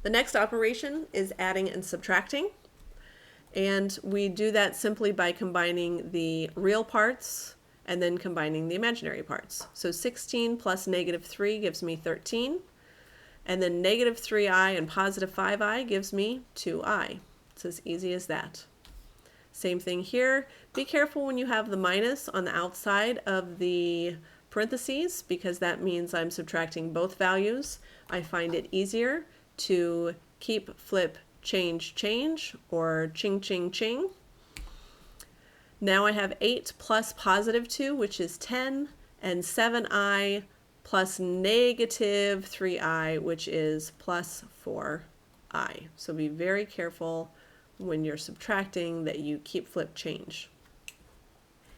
The next operation is adding and subtracting. And we do that simply by combining the real parts and then combining the imaginary parts. So 16 plus negative 3 gives me 13. And then negative 3i and positive 5i gives me 2i. It's as easy as that. Same thing here. Be careful when you have the minus on the outside of the parentheses because that means I'm subtracting both values. I find it easier to keep, flip, change, change, or ching, ching, ching. Now I have 8 plus positive 2, which is 10, and 7i plus negative 3i, which is plus 4i. So be very careful when you're subtracting that you keep, flip, change.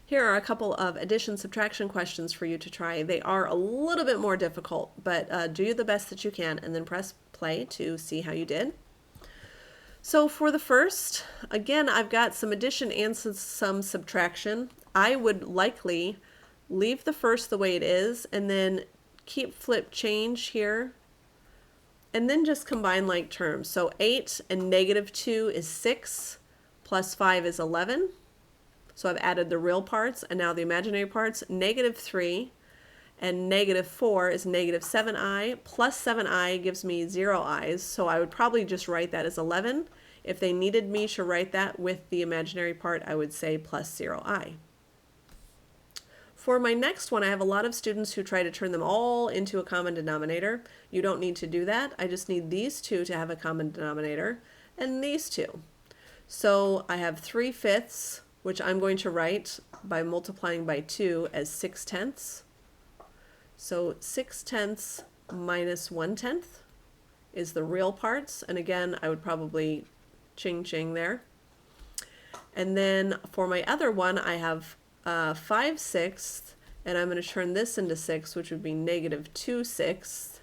Here are a couple of addition subtraction questions for you to try. They are a little bit more difficult, but do the best that you can and then press play to see how you did. So for the first, again, I've got some addition and some subtraction. I would likely leave the first the way it is and then keep, flip, change here and then just combine like terms. So 8 and negative 2 is 6 plus 5 is 11. So I've added the real parts and now the imaginary parts. Negative 3 and negative 4 is negative 7i, plus 7i gives me 0 i's, so I would probably just write that as 11. If they needed me to write that with the imaginary part, I would say plus 0i. For my next one, I have a lot of students who try to turn them all into a common denominator. You don't need to do that. I just need these two to have a common denominator, and these two. So I have 3/5, which I'm going to write by multiplying by 2 as 6/10. So 6/10 minus 1/10 is the real parts. And again, I would probably ching ching there. And then for my other one, I have 5/6, and I'm going to turn this into 6, which would be negative 2/6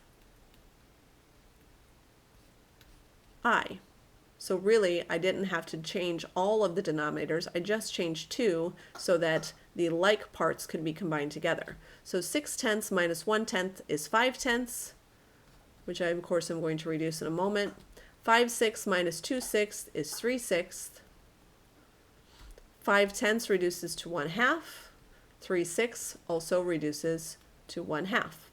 I. So really, I didn't have to change all of the denominators. I just changed 2 so that the like parts could be combined together. So 6/10 minus 1/10 is 5/10, which I, of course, am going to reduce in a moment. 5/6 minus 2/6 is 3/6. 5/10 reduces to 1/2. 3/6 also reduces to 1/2.